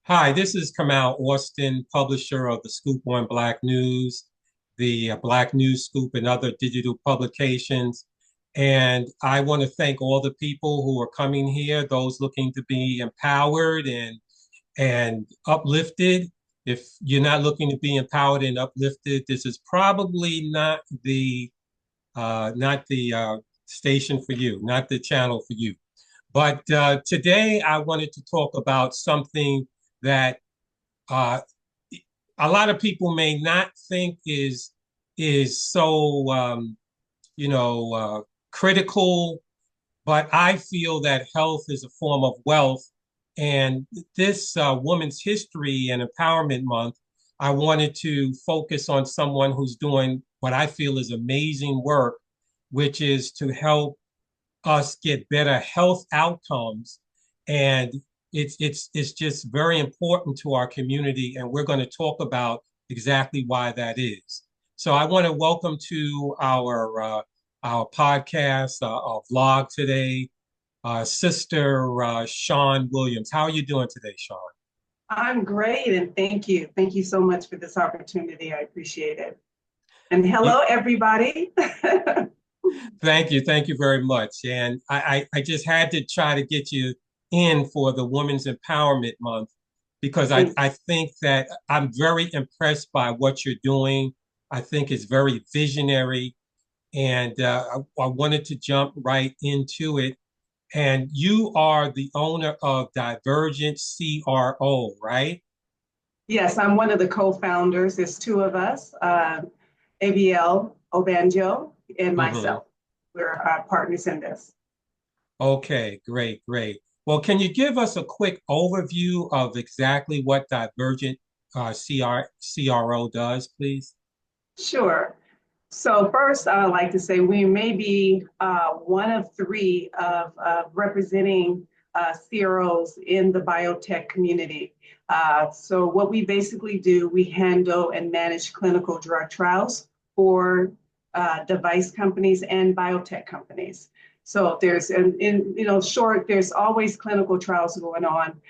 Hi, this is Kamal Austin, publisher of the Scoop on Black News, the Black News Scoop, and other digital publications. And I want to thank all the people who are coming here, those looking to be empowered and uplifted. If you're not looking to be empowered and uplifted, this is probably not the station for you, not the channel for you. But today I wanted to talk about something that uh, a lot of people may not think is so you know critical, but I feel that health is a form of wealth. And this Women's History and Empowerment Month, I wanted to focus on someone who's doing what I feel is amazing work, which is to help us get better health outcomes. And it's just very important to our community. And we're going to talk about exactly why that is. So I want to welcome to our podcast, our vlog today, Sister Sean Williams. How are you doing today, Sean? I'm great, and thank you. Thank you so much for this opportunity. I appreciate it. And hello, everybody. Thank you very much. And I just had to try to get you in for the Women's Empowerment Month because I think that I'm very impressed by what you're doing. I think it's very visionary, and I wanted to jump right into it. And you are the owner of Divergent CRO, right? Yes, I'm one of the co-founders. There's two of us, ABL Obanjo and Hmm. myself. We're partners in this. Okay, great. Well, can you give us a quick overview of exactly what Divergent CRO does, please? Sure. So first, I would like to say we may be one of three of representing CROs in the biotech community. So what we basically do, we handle and manage clinical drug trials for device companies and biotech companies. So there's, short, there's always clinical trials going on.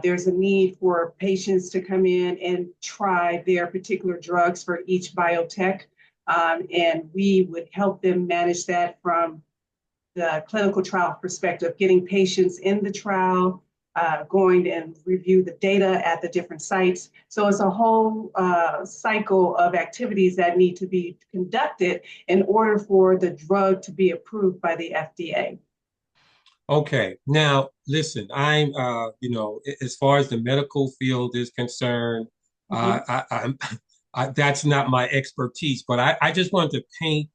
There's a need for patients to come in and try their particular drugs for each biotech, and we would help them manage that from the clinical trial perspective, getting patients in the trial, going and review the data at the different sites. So it's a whole cycle of activities that need to be conducted in order for the drug to be approved by the FDA. Okay, now listen, as far as the medical field is concerned, Mhm. I'm, that's not my expertise, but I just wanted to paint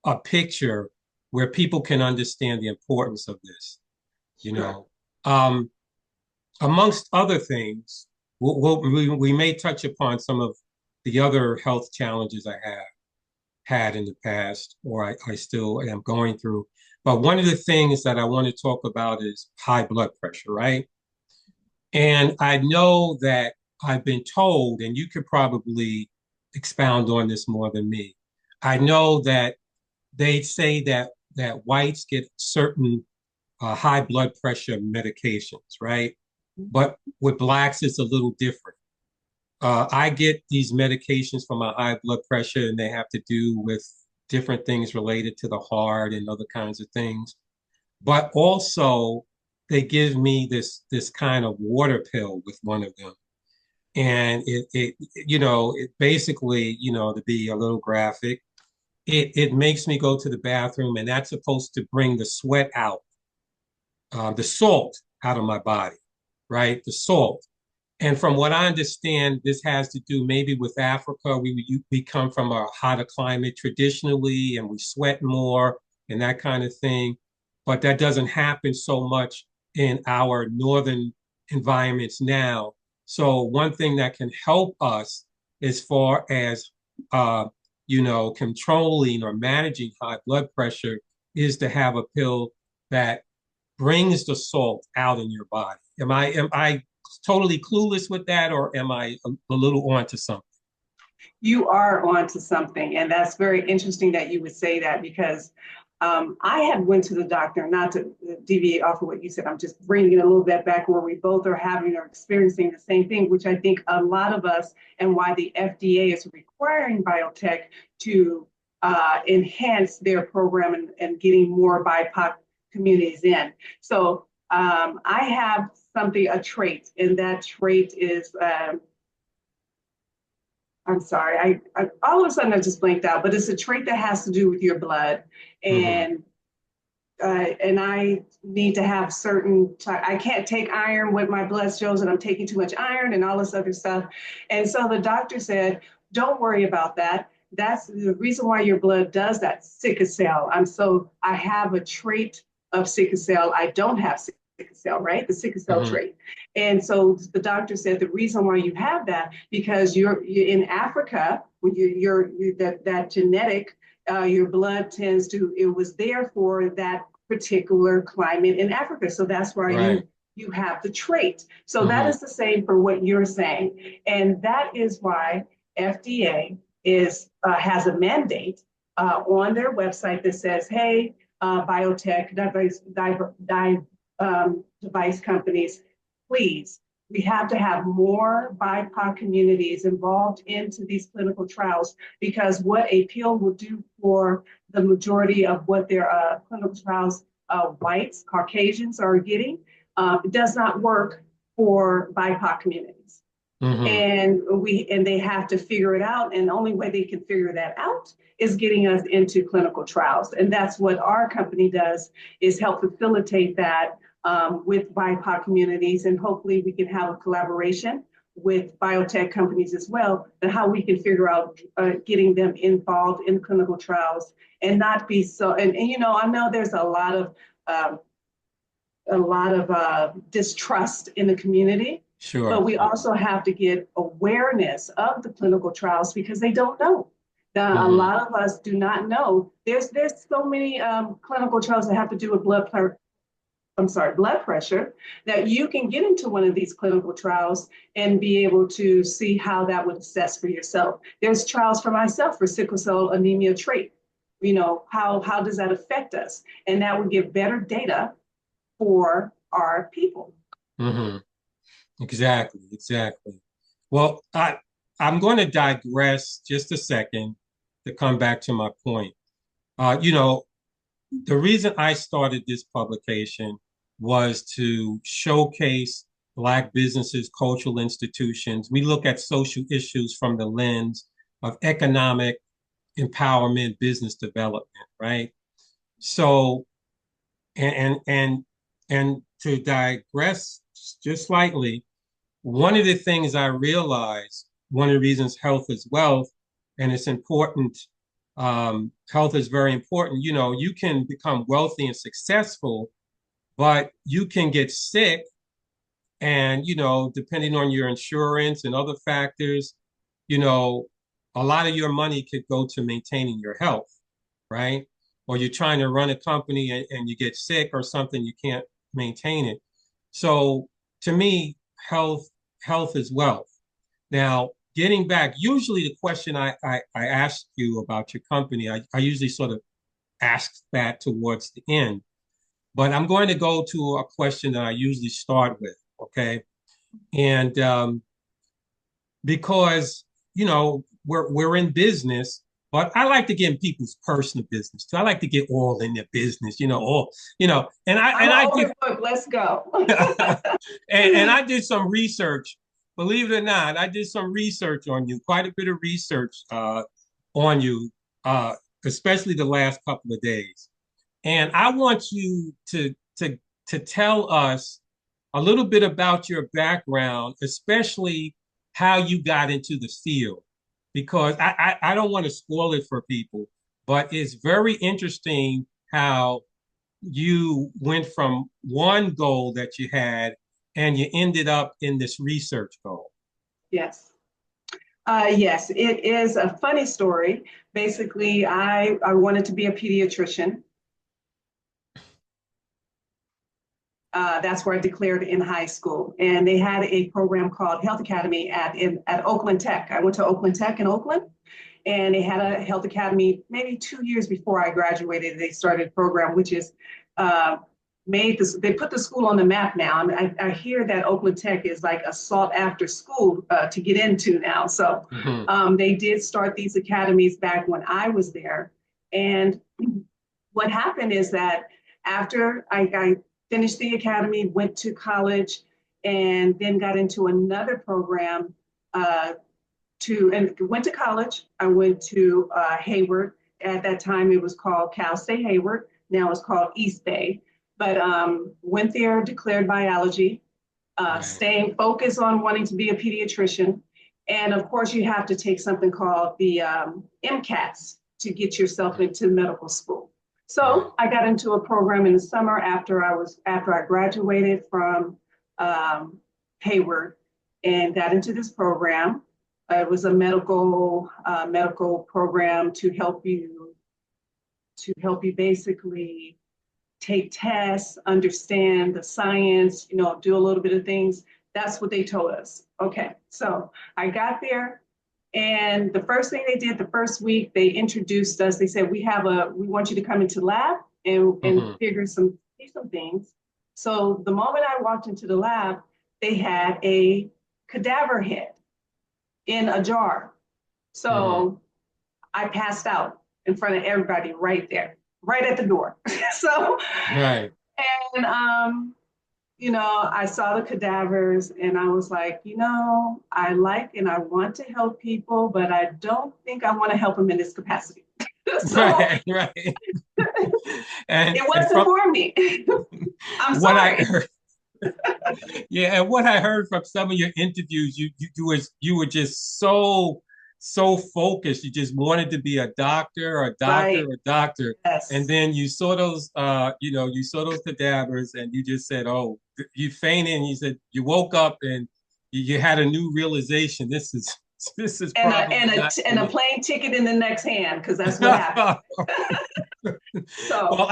a picture where people can understand the importance of this. You Sure. know, um, amongst other things, we may touch upon some of the other health challenges I have had in the past, or I still am going through. But one of the things that I want to talk about is high blood pressure, right? And I know that I've been told, and you could probably expound on this more than me. I know that they say that whites get certain high blood pressure medications, right? But with blacks, it's a little different. I get these medications for my high blood pressure, and they have to do with different things related to the heart and other kinds of things. But also, they give me this kind of water pill with one of them, and it basically, to be a little graphic, it makes me go to the bathroom, and that's supposed to bring the sweat out, the salt out of my body, right? The salt. And from what I understand, this has to do maybe with Africa. We come from a hotter climate traditionally, and we sweat more and that kind of thing. But that doesn't happen so much in our northern environments now. So one thing that can help us as far as controlling or managing high blood pressure is to have a pill that brings the salt out in your body. Am I totally clueless with that, or am I a little onto something? You are onto something, and that's very interesting that you would say that because I had went to the doctor, not to deviate off of what you said. I'm just bringing it a little bit back where we both are having or experiencing the same thing, which I think a lot of us and why the FDA is requiring biotech to enhance their program and getting more BIPOC communities in. So I have a trait, and that trait is I'm sorry, I all of a sudden I just blanked out, but it's a trait that has to do with your blood. Hmm. And I need to have I can't take iron with my blood shows and I'm taking too much iron and all this other stuff. And so the doctor said, don't worry about that. That's the reason why your blood does that sickle cell. I have a trait of sickle cell. I don't have sickle cell, right? The sickle cell Hmm. trait. And so the doctor said the reason why you have that because you're in Africa, when that genetic your blood tends to, it was there for that particular climate in Africa. So that's why Right. you have the trait. So that Hmm. is the same for what you're saying. And that is why FDA has a mandate on their website that says, hey, biotech device companies, please, we have to have more BIPOC communities involved into these clinical trials because what a pill will do for the majority of what their clinical trials whites, Caucasians are getting, does not work for BIPOC communities. Hmm. And they have to figure it out. And the only way they can figure that out is getting us into clinical trials. And that's what our company does is help facilitate that with BIPOC communities. And hopefully we can have a collaboration with biotech companies as well, and how we can figure out getting them involved in clinical trials and not be so, I know there's um, a lot of distrust in the community, but Sure. we also have to get awareness of the clinical trials because they don't know. A Hmm. lot of us do not know. There's so many clinical trials that have to do with blood pressure that you can get into one of these clinical trials and be able to see how that would assess for yourself. There's trials for myself for sickle cell anemia trait. How does that affect us? And that would give better data for our people. Hmm. Exactly. Exactly. Well, I'm going to digress just a second to come back to my point. You know, the reason I started this publication was to showcase Black businesses, cultural institutions. We look at social issues from the lens of economic empowerment, business development, right? So, and and and, and to digress just slightly, one of the things I realized, one of the reasons health is wealth, and it's important. Health is very important. You know, you can become wealthy and successful, but you can get sick, and depending on your insurance and other factors, you know, a lot of your money could go to maintaining your health, right? Or you're trying to run a company and you get sick or something, you can't maintain it. So to me, health is wealth. Now, getting back, usually the question I ask you about your company, I usually sort of ask that towards the end. But I'm going to go to a question that I usually start with, okay? And because we're in business, but I like to get in people's personal business too. I like to get all in their business, all and I I'm and an I did open book. Let's go. and I did some research. Believe it or not, I did some research on you, quite a bit of research on you, uh, especially the last couple of days. And I want you to tell us a little bit about your background, especially how you got into the field, because I don't want to spoil it for people, but it's very interesting how you went from one goal that you had and you ended up in this research goal. Yes. Yes, it is a funny story. Basically, I wanted to be a pediatrician. That's where I declared in high school. And they had a program called Health Academy at Oakland Tech. I went to Oakland Tech in Oakland. and they had a health academy maybe 2 years before I graduated. They started a program which is made this. They put the school on the map now. And I hear that Oakland Tech is like a sought after school to get into now. So Hmm. they did start these academies back when I was there. And what happened is that after I finished the academy, went to college, and then got into another program uh, and went to college. I went to Hayward. At that time, it was called Cal State Hayward. Now it's called East Bay. But went there, declared biology, Right. staying focused on wanting to be a pediatrician. And of course, you have to take something called the MCATs to get yourself into medical school. Right. So I got into a program in the summer after I graduated from um, Hayward and got into this program. It was a medical program to help you basically take tests, understand the science, do a little bit of things. That's what they told us. Okay, so I got there, and the first thing they did the first week, they introduced us. They said, we want you to come into lab and Hmm. see some things. So the moment I walked into the lab, they had a cadaver head in a jar. Hmm. So I passed out in front of everybody right there, right at the door. So, Right. and I saw the cadavers and I was like, I like and I want to help people, but I don't think I want to help them in this capacity. So Right. Right. it And wasn't from for me. I'm what I sorry. heard, yeah, and what I heard from some of your interviews, you were just so focused. You just wanted to be a doctor or a doctor Right. or a doctor. And Yes. then you saw those cadavers and you just said, oh, you fainted and you said you woke up and you had a new realization. This is And a, and probably not a, for and a me. plane ticket in the next hand, because that's what happened. Well, So,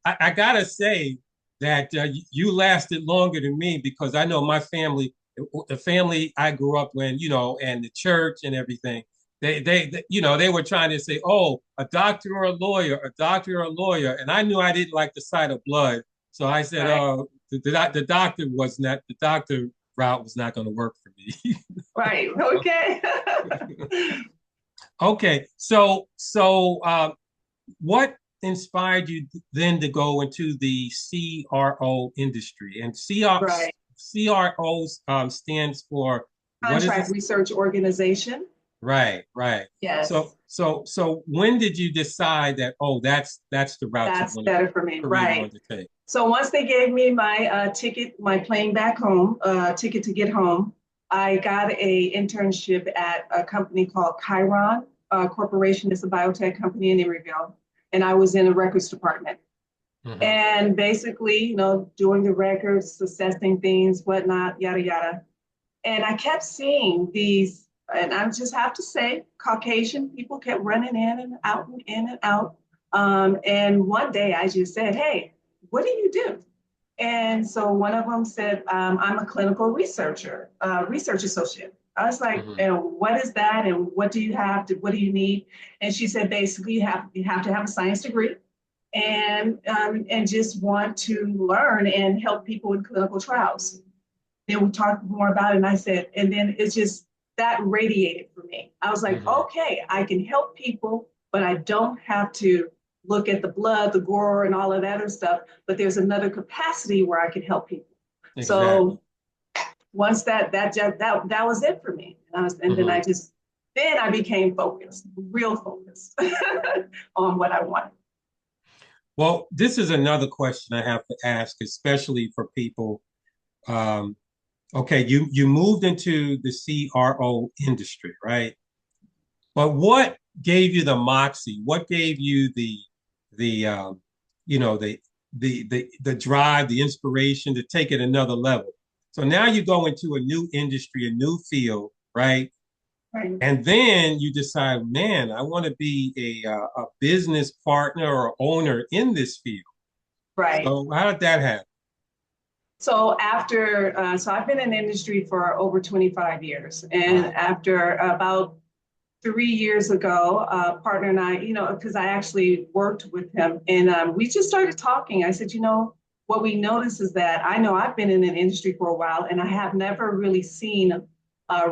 I gotta say that you lasted longer than me because I know my family, the family I grew up in, and the church and everything. They were trying to say, oh, a doctor or a lawyer, a doctor or a lawyer, and I knew I didn't like the sight of blood, so I said, right. oh, the doctor route was not going to work for me. Right. Okay. Okay, so what inspired you then to go into the CRO industry? And Right. CROs stands for what is it? Contract research organization. Right, right. Yes. So when did you decide that, oh, that's the route you That's wanted, better for me. career you Right. wanted to take? So once they gave me my ticket, my plane back home, ticket to get home, I got a internship at a company called Chiron Corporation. It's a biotech company in Emeryville, and I was in the records department. Hmm. And basically, doing the records, assessing things, whatnot, yada yada. And I kept seeing these, and I just have to say, Caucasian people kept running in and out and in and out. And one day I just said, hey, what do you do? And so one of them said, I'm a clinical researcher, research associate. I was like, Hmm. and what is that? And what do you have to, what do you need? And she said, basically, you have to have a science degree and just want to learn and help people in clinical trials. Then we talked more about it, and I said, and then it's just that radiated for me. I was like, Hmm. okay, I can help people, but I don't have to look at the blood, the gore, and all of that other stuff. But there's another capacity where I can help people. Exactly. So once that was it for me, and then Hmm. I became focused, real focused on what I wanted. Well, this is another question I have to ask, especially for people. Um, okay, you moved into the CRO industry, right? But what gave you the moxie? What gave you the you know the drive, the inspiration to take it another level? So now you go into a new industry, a new field, right? Right. And then you decide, man, I want to be a business partner or owner in this field. Right. So how did that happen? So I've been in the industry for over 25 years, and Wow. after about 3 years ago, partner and I, because I actually worked with him, and we just started talking. I said, what we noticed is that I know I've been in an industry for a while, and I have never really seen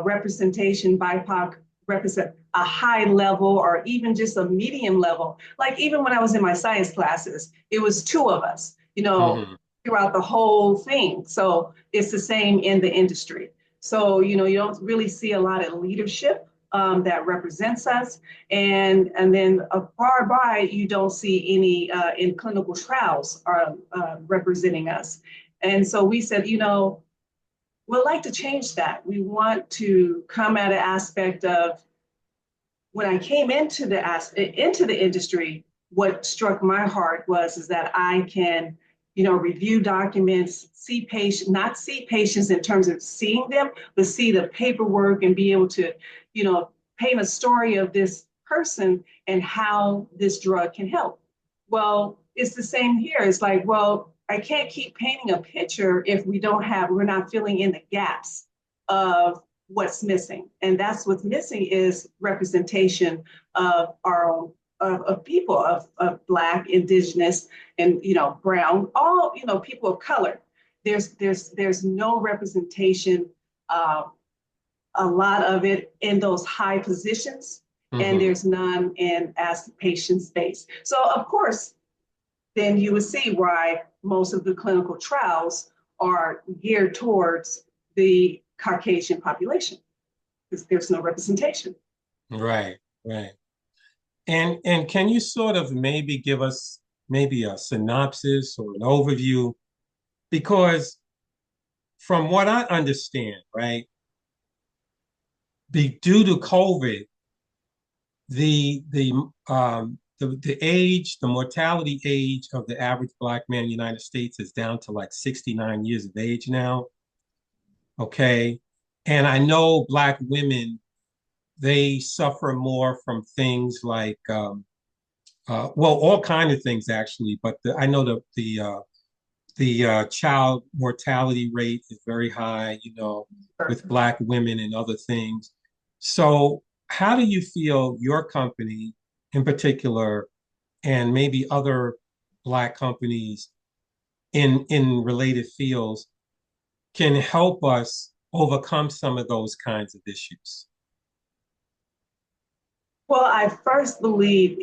representation, BIPOC represent a high level or even just a medium level. Like even when I was in my science classes, it was two of us, Hmm. throughout the whole thing. So it's the same in the industry. So, you don't really see a lot of leadership that represents us. And then far by, you don't see any in clinical trials are representing us. And so we said, we'd like to change that. We want to come at an aspect of when I came into the industry, what struck my heart was is that I can, review documents, see patients, not see patients in terms of seeing them, but see the paperwork and be able to, paint a story of this person and how this drug can help. Well, it's the same here. It's like, well, I can't keep painting a picture if we're not filling in the gaps of what's missing. And that's what's missing is representation of our own of people of Black, Indigenous, and brown, all people of color. There's no representation, uh, a lot of it in those high positions, and Hmm. there's none in as the patient space. So of course, then you would see why most of the clinical trials are geared towards the Caucasian population because there's no representation. Right, right. And can you sort of maybe give us maybe a synopsis or an overview? Because from what I understand, right, due to COVID, the age, the mortality age of the average Black man in the United States is down to like 69 years of age now. Okay. And I know Black women, they suffer more from things like, well, all kind of things actually, but I know the child mortality rate is very high, with Black women and other things. So, how do you feel your company in particular, and maybe other Black companies in related fields, can help us overcome some of those kinds of issues? Well, I first believe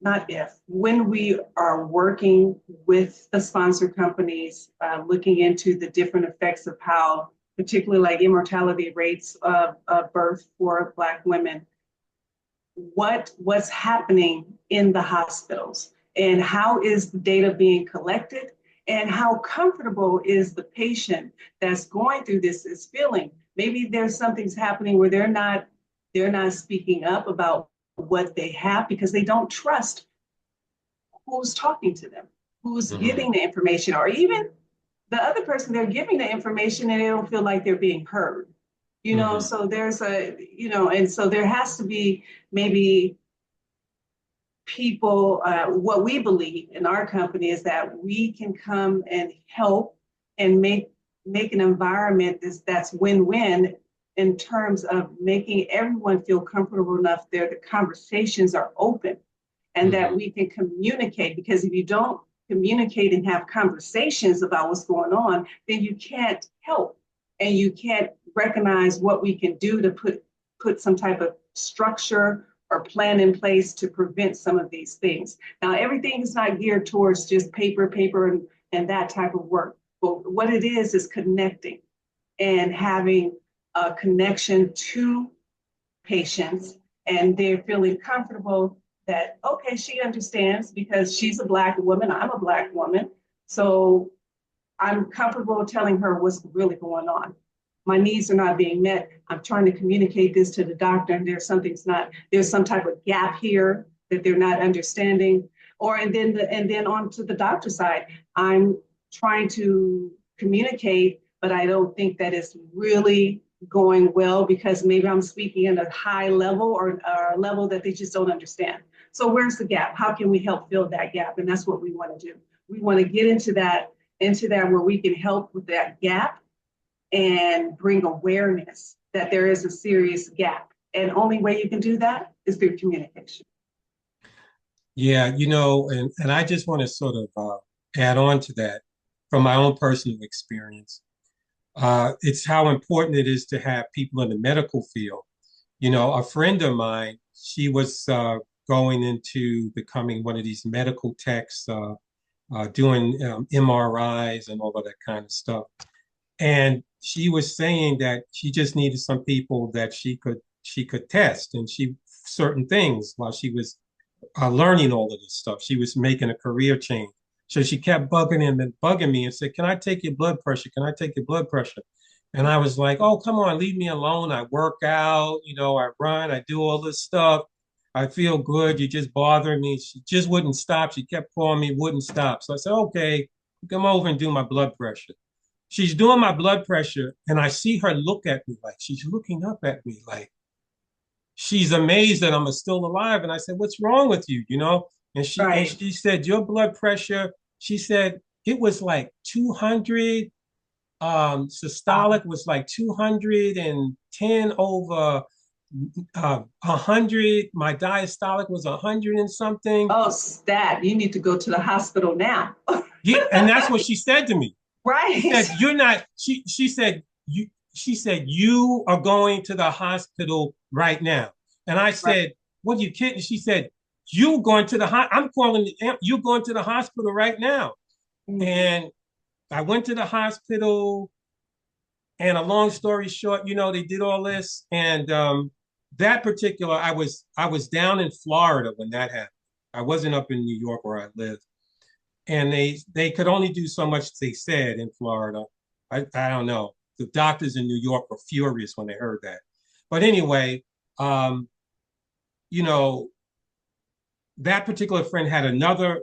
not if, when we are working with the sponsor companies, looking into the different effects of how, particularly like immortality rates of birth for Black women, what's happening in the hospitals and how is the data being collected and how comfortable is the patient that's going through this is feeling. Maybe there's something's happening where they're not speaking up about what they have because they don't trust who's talking to them, who's Hmm. giving the information, or even the other person they're giving the information and they don't feel like they're being heard. Hmm. So and so there has to be maybe people, what we believe in our company is that we can come and help and make an environment that's win-win in terms of making everyone feel comfortable enough there the conversations are open and that Hmm. we can communicate because if you don't communicate and have conversations about what's going on then you can't help and you can't recognize what we can do to put some type of structure or plan in place to prevent some of these things. Now, everything is not geared towards just paper, and that type of work. But what it is connecting and having a connection to patients, and they're feeling comfortable that, okay, she understands because she's a Black woman, I'm a Black woman. So I'm comfortable telling her what's really going on. My needs are not being met. I'm trying to communicate this to the doctor, and there's some type of gap here that they're not understanding. Or and then on to the doctor side, I'm trying to communicate, but I don't think that it's really going well because maybe I'm speaking in a high level or a level that they just don't understand. So where's the gap? How can we help fill that gap? And that's what we want to do. We want to get into that where we can help with that gap and bring awareness that there is a serious gap And only way you can do that is through communication. Yeah, and I just want to sort of add on to that from my own personal experience. It's how important it is to have people in the medical field. A friend of mine, she was going into becoming one of these medical techs, doing MRIs and all of that kind of stuff. And she was saying that she just needed some people that she could test and she certain things while she was learning all of this stuff. She was making a career change. So she kept bugging him and bugging me and said, "Can I take your blood pressure? Can I take your blood pressure?" And I was like, "Oh, come on, leave me alone. I work out, I run, I do all this stuff. I feel good. You're just bothering me." She just wouldn't stop. She kept calling me, wouldn't stop. So I said, "Okay, come over and do my blood pressure." She's doing my blood pressure, and I see her look at me like she's looking up at me like, she's amazed that I'm still alive. And I said, "What's wrong with you?" And she and Right. she said, "Your blood pressure," she said, "it was like 200. Systolic was like 210 over 100. My diastolic was 100 and something." Oh, stat, you need to go to the hospital now. Yeah, and that's what she said to me. She Right. said, "You're not." She said, "You are going to the hospital right now." And I Right. said, "What are you kidding?" She said, "You going to the I'm calling you going to the hospital right now." Mhm. And I went to the hospital, and a long story short, they did all this. And that particular, I was down in Florida when that happened. I wasn't up in New York where I lived. And they could only do so much, they said, in Florida. I don't know. The doctors in New York were furious when they heard that. But anyway, um, you know, that particular friend had another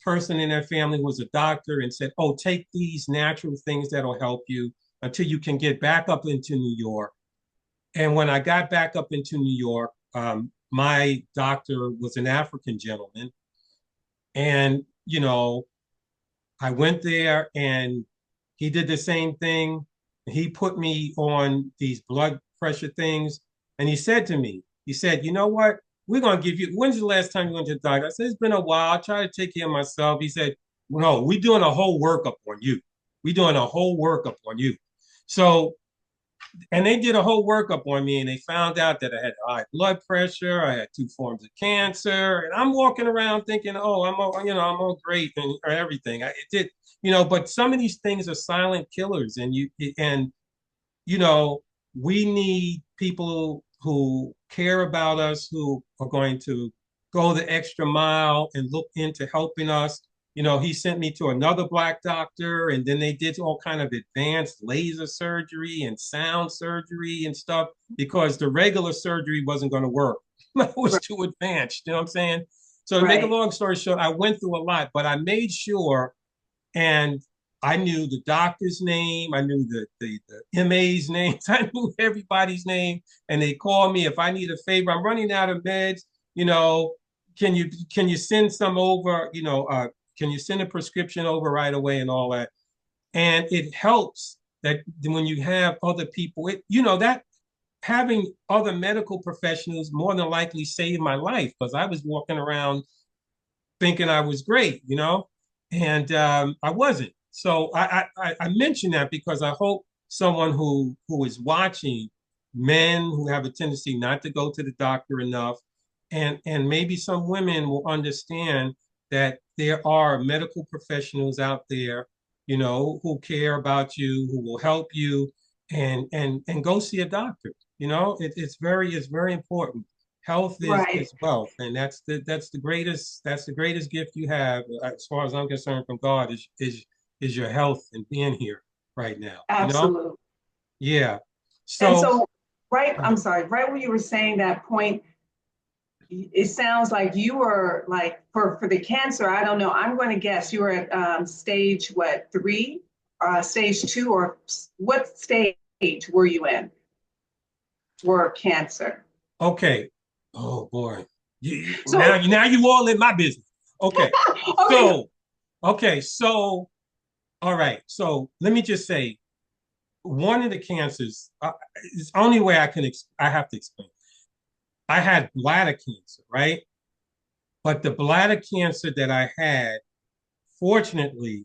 person in their family who was a doctor and said, "Oh, take these natural things that'll help you until you can get back up into New York." And when I got back up into New York, my doctor was an African gentleman. And, I went there and he did the same thing. He put me on these blood pressure things. And he said to me, he said, "You know what? We're going to give you, when's the last time you went to the doctor?" I said, "It's been a while. I try to take care of myself." He said, "No, we're doing a whole workup on you. We're doing a whole workup on you." So and they did a whole workup on me and they found out that I had high blood pressure, I had two forms of cancer, and I'm walking around thinking, "Oh, I'm all great and or everything." It did, but some of these things are silent killers, and you know, we need people who care about us, who are going to go the extra mile and look into helping us. He sent me to another black doctor, and then they did all kind of advanced laser surgery and sound surgery and stuff because the regular surgery wasn't going to work. It was Right. too advanced. You know what I'm saying? So to make a Right. long story short, I went through a lot, but I made sure and I knew the doctor's name, I knew the MA's names, I knew everybody's name, and they called me if I need a favor. I'm running out of meds. You know, can you send some over? Can you send a prescription over right away and all that? And it helps that when you have other people, that having other medical professionals more than likely saved my life because I was walking around thinking I was great, and I wasn't. So I mention that because I hope someone who is watching men who have a tendency not to go to the doctor enough, and maybe some women will understand that there are medical professionals out there, who care about you, who will help you, and go see a doctor. It's very important. Health is Right. is wealth, and that's the greatest gift you have, as far as I'm concerned, from God is your health and being here right now. Absolutely. Yeah. And So so, right, I'm sorry, right when you were saying that point, it sounds like you were like for the cancer, I don't know, I'm going to guess you were at stage what, three, stage two, or what stage were you in for cancer? okay. Oh boy. Now So, you all in my business. Okay. okay, So okay. So all right. So let me just say, one of the cancers. It's the only way I have to explain. I had bladder cancer, right? But the bladder cancer that I had, fortunately,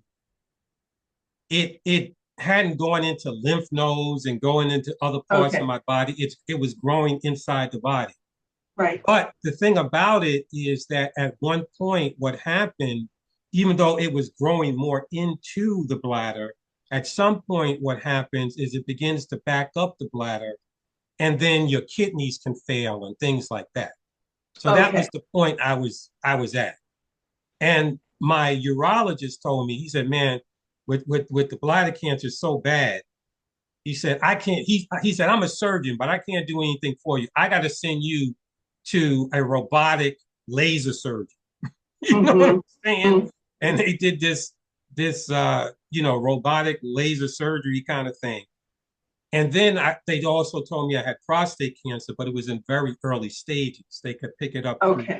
it hadn't gone into lymph nodes and going into other parts of Okay, my body. It was growing inside the body. right. But the thing about it is that at one point, what happened, even though it was growing more into the bladder, at some point, what happens is it begins to back up the bladder, and then your kidneys can fail and things like that. So that Okay. was the point I was at. And my urologist told me, he said, man, with the bladder cancer so bad, he said, I can't, he said, I'm a surgeon, but I can't do anything for you. I got to send you to a robotic laser surgeon. You know what I'm Mm-hmm. saying? And they did this robotic laser surgery kind of thing. And then they also told me I had prostate cancer, but it was in very early stages. They could pick it up through Okay.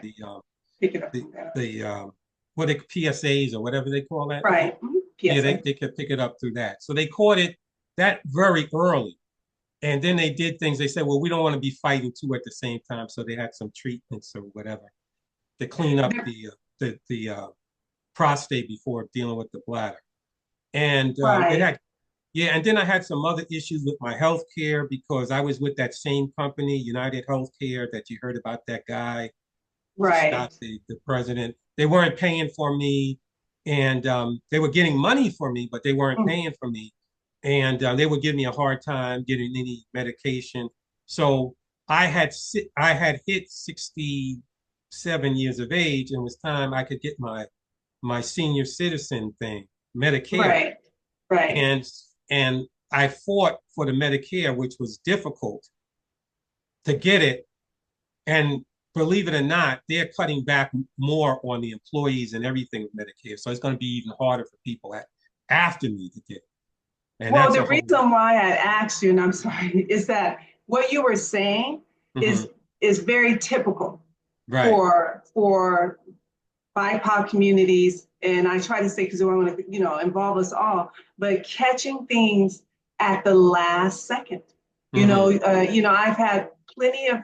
Pick it up the from there. the what they PSAs or whatever they call that. Right. Mhm. Yeah, they, PSA. they could pick it up through that. So they caught it that very early. And then they did things. They said, well, we don't want to be fighting two at the same time. So they had some treatments or whatever to clean up the prostate before dealing with the bladder. And it Right. had, yeah. And then I had some other issues with my health care because I was with that same company, United Healthcare, that you heard about that guy Right. shot the president. They weren't paying for me, and they were getting money for me, but they weren't Mm. paying for me, and they would give me a hard time getting any medication. So I had hit 67 years of age, and it was time I could get my senior citizen thing, Medicare, Right. Right. and and I fought for the Medicare, which was difficult to get it, and believe it or not, they're cutting back more on the employees and everything with Medicare. So it's going to be even harder for people after me to get it. And Well, that's the a whole. reason why I asked you, and I'm sorry, is that what you were saying Mhm. is is very typical Right. for BIPOC communities, and I try to say because we want to, involve us all, but catching things at the last second. Hmm. I've had plenty of,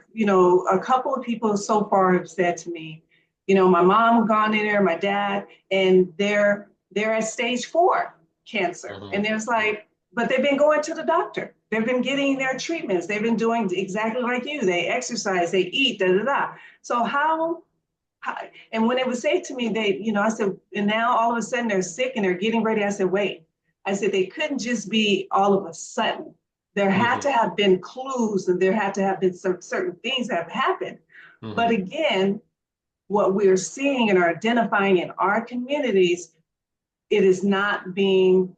a couple of people so far have said to me, my mom gone in there, my dad, and they're at stage 4 cancer, and Hmm. there's like, but they've been going to the doctor. They've been getting their treatments. They've been doing exactly like you. They exercise, they eat, da da da. So and when it was said to me, I said, and now all of a sudden they're sick and they're getting ready. I said, wait. I said, they couldn't just be all of a sudden. There had Hmm. to have been clues and there had to have been certain things that have happened. But Hmm. again, what we're seeing and are identifying in our communities, it is not being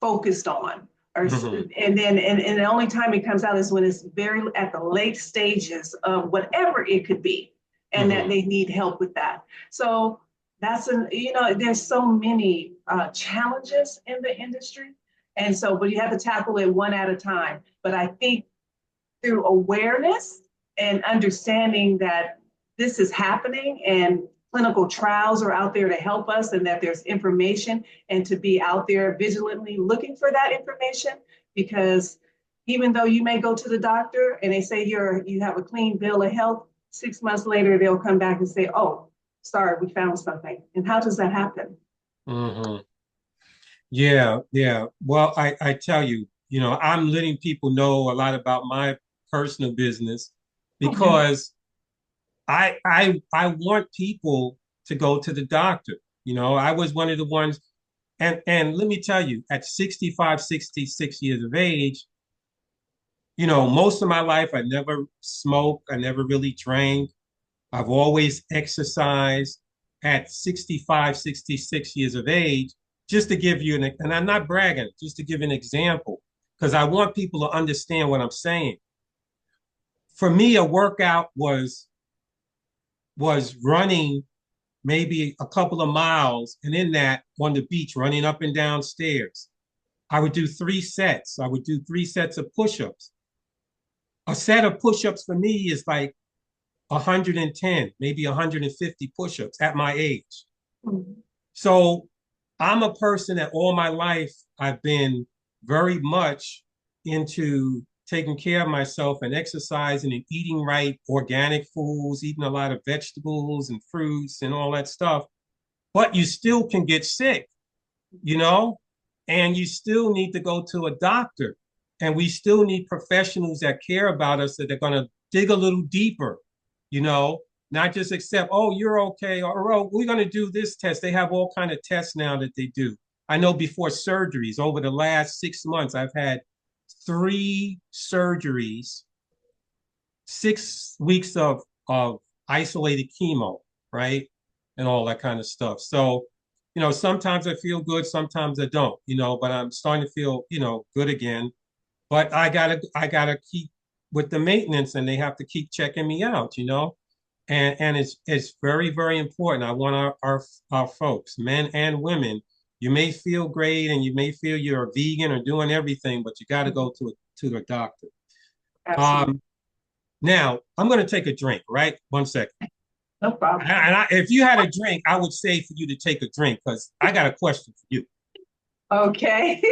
focused on. Hmm. And the only time it comes out is when it's very at the late stages of whatever it could be, and that Hmm. they need help with that. So there's so many challenges in the industry, and so but you have to tackle it one at a time. But I think through awareness and understanding that this is happening and clinical trials are out there to help us and that there's information and to be out there vigilantly looking for that information because even though you may go to the doctor and they say you have a clean bill of health, 6 months later they'll come back and say, oh, sorry, we found something. And how does that happen? Hmm. Yeah, yeah. Well, I tell you, I'm letting people know a lot about my personal business Mm-hmm. because I want people to go to the doctor. I was one of the ones, and let me tell you, at 65, 66 years of age, most of my life I never smoked, I never really drank. I've always exercised at 65, 66 years of age, just to give you and I'm not bragging, just to give an example, because I want people to understand what I'm saying. For me, a workout was running maybe a couple of miles, and in that on the beach, running up and down stairs. I would do 3 sets. I would do 3 sets of push-ups. A set of push-ups for me is like 110, maybe 150 push-ups at my age. Mm-hmm. So I'm a person that all my life I've been very much into taking care of myself and exercising and eating right, organic foods, eating a lot of vegetables and fruits and all that stuff, but you still can get sick, you know, and you still need to go to a doctor. And we still need professionals that care about us that are going to dig a little deeper, you know, not just accept, oh, you're okay, or oh, we're going to do this test. They have all kind of tests now that they do. I know before surgeries, over the last 6 months, I've had 3 surgeries, 6 weeks of isolated chemo, right? And all that kind of stuff. So, sometimes I feel good, sometimes I don't, but I'm starting to feel, good again. But I gotta keep with the maintenance and they have to keep checking me out. And it's very, very important. I want our folks, men and women, you may feel great and you may feel you're a vegan or doing everything, but you got to go to the doctor. Absolutely. Um, Now, I'm going to take a drink, right? 1 second. No problem. If you had a drink, I would say for you to take a drink because I got a question for you. Okay.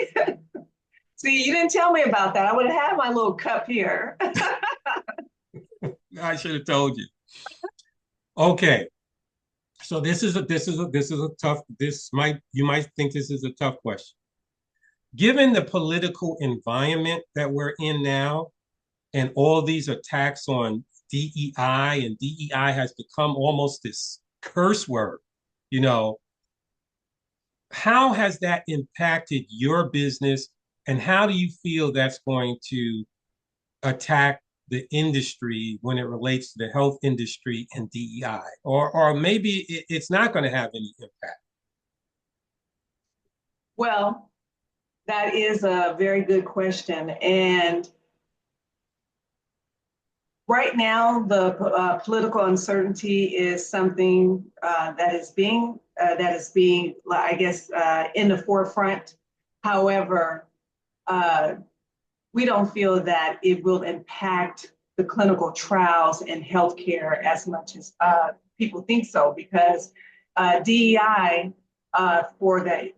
See, you didn't tell me about that. I would have had my little cup here. I should have told you. Okay. So this is a tough, you might think this is a tough question. Given the political environment that we're in now and all these attacks on DEI, and DEI has become almost this curse word, you know, how has that impacted your business and how do you feel that's going to attack the industry when it relates to the health industry and DEI? Or maybe it's not going to have any impact. Well, that is a very good question. And right now, the political uncertainty is something that is being, I guess, in the forefront. However, uh, we don't feel that it will impact the clinical trials in healthcare as much as people think so, because DEI, for the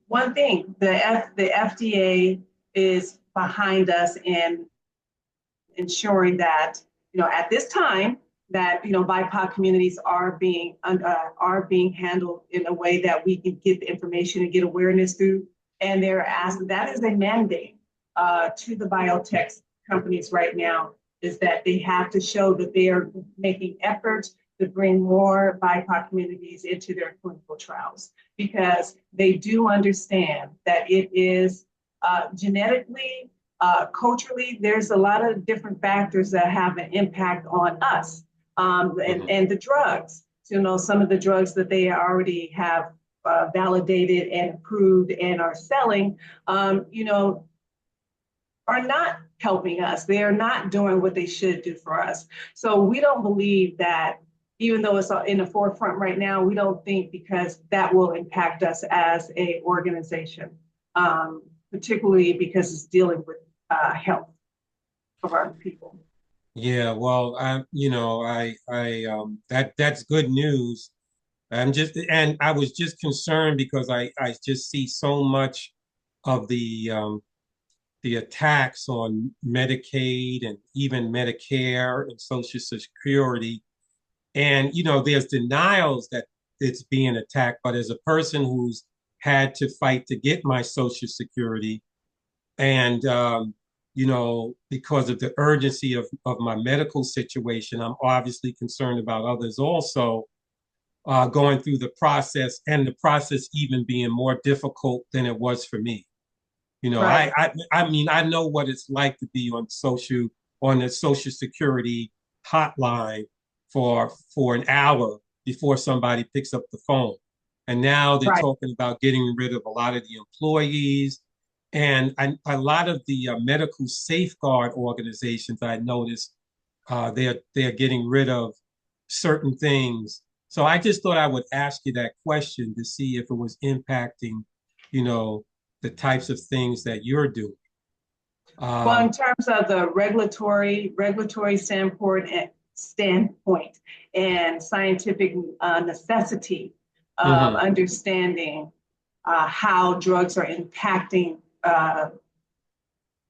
one thing, the FDA is behind us in ensuring that, at this time, that BIPOC communities are being handled in a way that we can get the information and get awareness through. And they're asking, that is a mandate to the biotech companies right now, is that they have to show that they are making efforts to bring more BIPOC communities into their clinical trials, because they do understand that it is genetically, culturally, there's a lot of different factors that have an impact on us, and, Mhm. and the drugs. So, some of the drugs that they already have validated and approved and are selling, are not helping us. They are not doing what they should do for us. So we don't believe that, even though it's in the forefront right now, we don't think because that will impact us as a organization, particularly because it's dealing with health of our people. Yeah, well, that's good news. And I was just concerned because I just see so much of the attacks on Medicaid and even Medicare and Social Security. And, there's denials that it's being attacked. But as a person who's had to fight to get my Social Security, and, because of the urgency of my medical situation, I'm obviously concerned about others also going through the process, and the process even being more difficult than it was for me. Right, I mean, I know what it's like to be on the Social Security hotline for an hour before somebody picks up the phone. And now they're right, talking about getting rid of a lot of the employees and a lot of the medical safeguard organizations. I noticed they're getting rid of certain things. So I just thought I would ask you that question to see if it was impacting, you know, the types of things that you're doing. well, in Um, terms of the regulatory standpoint and scientific necessity of mhm. understanding how drugs are impacting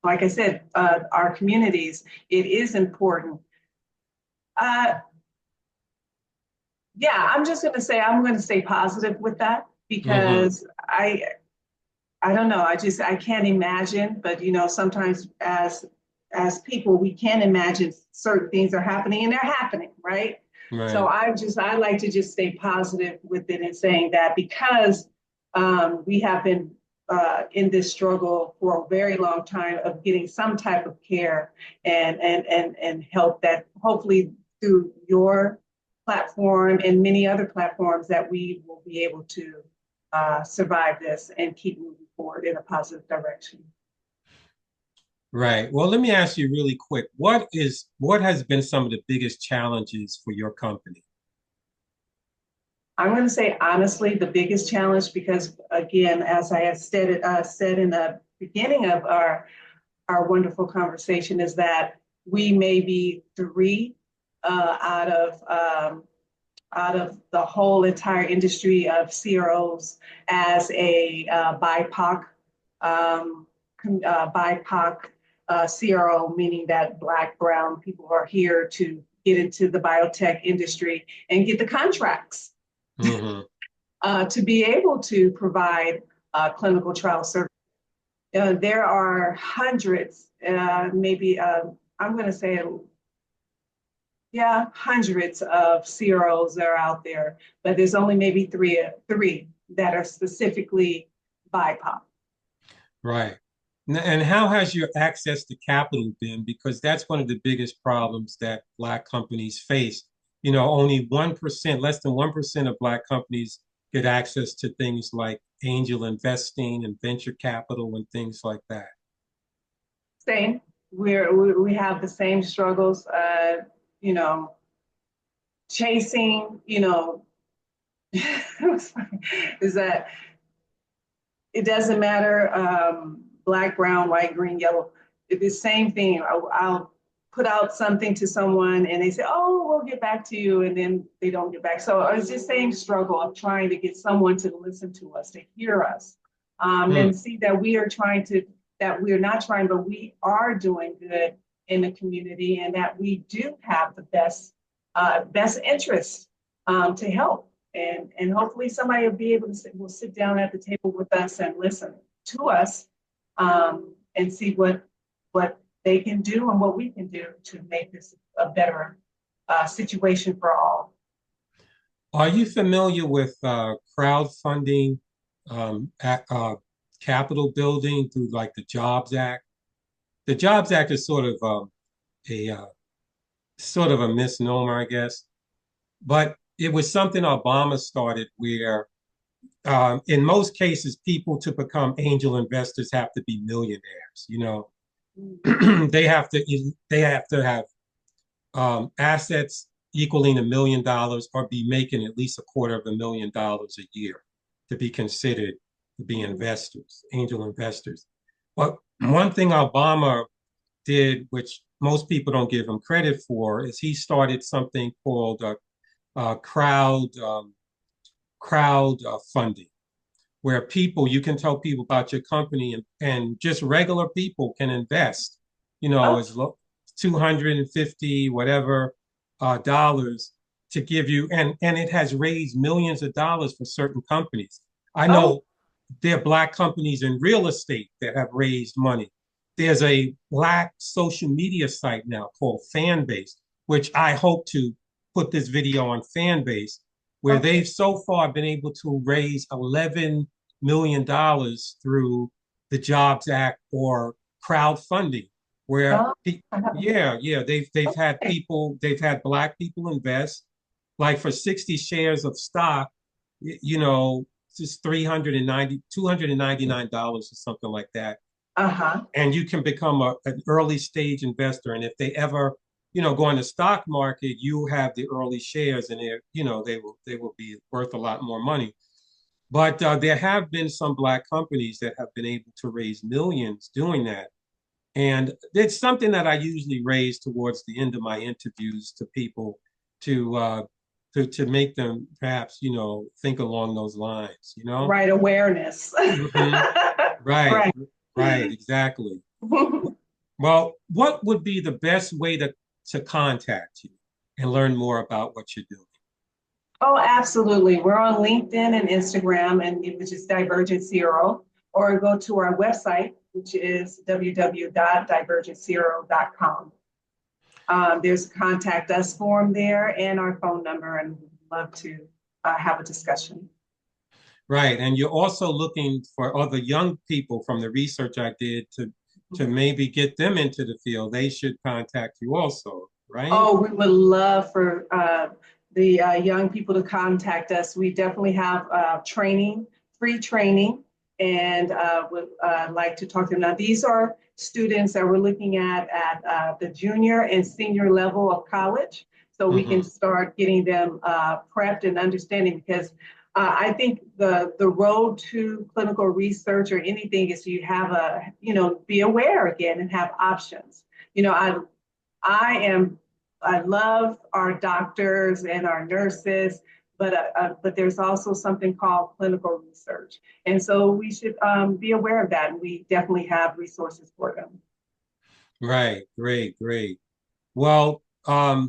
like I said, our communities, it is important. Uh, yeah, I'm just going to say I'm going to stay positive with that Hmm. because I don't know. I can't imagine, but sometimes as people, we can't imagine certain things are happening and they're happening, right? So Right. I like to just stay positive with it and saying that because we have been in this struggle for a very long time of getting some type of care and help that hopefully through your platform and many other platforms that we will be able to survive this and keep moving forward in a positive direction. Right. Well, let me ask you really quick. What has been some of the biggest challenges for your company? I'm going to say honestly, the biggest challenge, because again, as I had said in the beginning of our wonderful conversation, is that we may be three uh, out of um, out of the whole entire industry of CROs as a um, BIPOC CRO, meaning that Black, Brown people are here to get into the biotech industry and get the contracts Hmm. to be able to provide clinical trial service. There are hundreds, maybe I'm going to say yeah, hundreds of CROs that are out there, but there's only maybe three that are specifically BIPOC. Right. And how has your access to capital been? Because that's one of the biggest problems that Black companies face. Only 1%, less than 1% of Black companies get access to things like angel investing and venture capital and things like that. Same, we have the same struggles. You know, chasing. Is that it doesn't matter black, brown, white, green, yellow. It's the same thing. I'll put out something to someone and they say, oh, we'll get back to you. And then they don't get back. So it's the same struggle of trying to get someone to listen to us, to hear us, Hmm. and see that that we're not trying, but we are doing good in the community and that we do have the best interests to help and hopefully somebody will sit down at the table with us and listen to us and see what they can do and what we can do to make this a better situation for all. Are you familiar with crowdfunding, capital building through like the Jobs Act? The Jobs Act is a sort of a misnomer, I guess, but it was something Obama started where, in most cases, people to become angel investors have to be millionaires. They have to have assets equaling $1 million or be making at least $250,000 a year to be considered to be investors, angel investors. But one thing Obama did, which most people don't give him credit for, is he started something called crowd funding, where you can tell people about your company and just regular people can invest, Oh, as low 250 whatever dollars to give you, and it has raised millions of dollars for certain companies. I oh, know there are Black companies in real estate that have raised money. There's a Black social media site now called Fanbase, which I hope to put this video on Fanbase, where okay. they've so far been able to raise $11 million through the Jobs Act or crowdfunding, where Oh, I haven't. yeah, Okay. they've had Black people invest, like for 60 shares of stock, it's just $299 or something like that. Uh-huh. And you can become an early stage investor. And if they ever, go in the stock market, you have the early shares and they will be worth a lot more money. But there have been some Black companies that have been able to raise millions doing that. And it's something that I usually raise towards the end of my interviews to people to uh, to make them perhaps think along those lines. Right awareness. Hmm. Right, Right. right, exactly. Well, what would be the best way to contact you and learn more about what you're doing? Oh, absolutely. We're on LinkedIn and Instagram, and which is Divergent CRO, or go to our website, which is www.divergentcro.com. There's a contact us form there and our phone number, and we'd love to have a discussion. Right. And you're also looking for other young people from the research I did to maybe get them into the field. They should contact you also, right? Oh, we would love for the young people to contact us. We definitely have training, free training, and would like to talk to them. Now, these are students that we're looking at the junior and senior level of college, so we can Hmm. start getting them prepped and understanding. Because I think the road to clinical research or anything is you have be aware again and have options. You know, I am I love our doctors and our nurses, but there's also something called clinical research, and so we should be aware of that. And we definitely have resources for them. Right. Great. Great. Well, I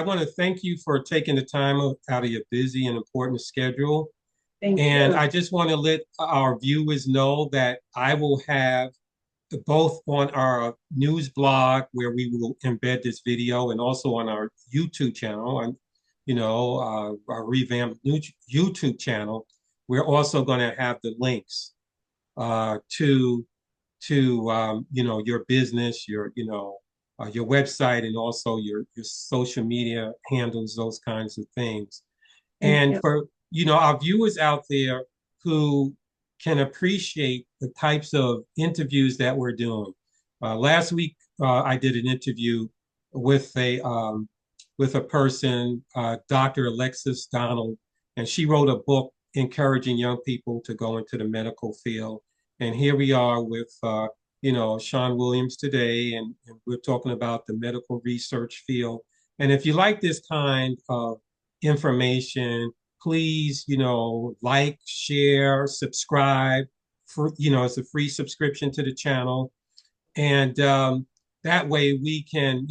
want to thank you for taking the time out of your busy and important schedule. Thank And you. I just want to let our viewers know that I will have both on our news blog where we will embed this video and also on our YouTube channel and our revamped new YouTube channel. We're also going to have the links to your business, your website, and also your social media handles, those kinds of things. Thank And you. for our viewers out there who can appreciate the types of interviews that we're doing. Last week, I did an interview with a person, Dr. Alexis Donald, and she wrote a book encouraging young people to go into the medical field. And here we are with Sean Williams today, and we're talking about the medical research field. And if you like this kind of information, please, like, share, subscribe. It's a free subscription to the channel, and that way we can,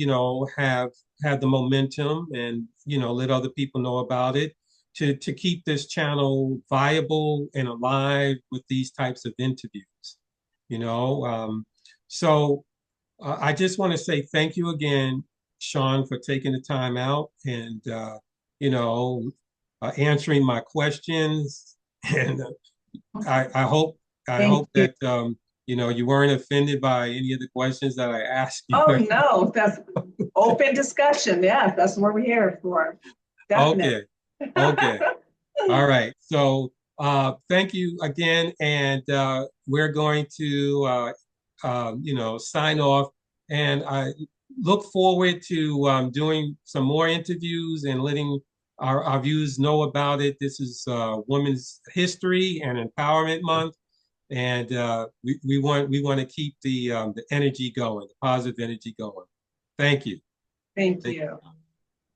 have the momentum and let other people know about it to keep this channel viable and alive with these types of interviews. You know, so I just want to say thank you again, Sean, for taking the time out and you know answering my questions. And I Thank hope you. that you weren't offended by any of the questions that I asked you. Oh no, that's open discussion. Yeah, that's what we're here for. Definitely. Okay, okay, all right. So thank you again, and we're going to sign off. And I look forward to doing some more interviews and letting our viewers know about it. This is Women's History and Empowerment Month, and we want to keep the energy going, the positive energy going. Thank you. Thank Thank you. you.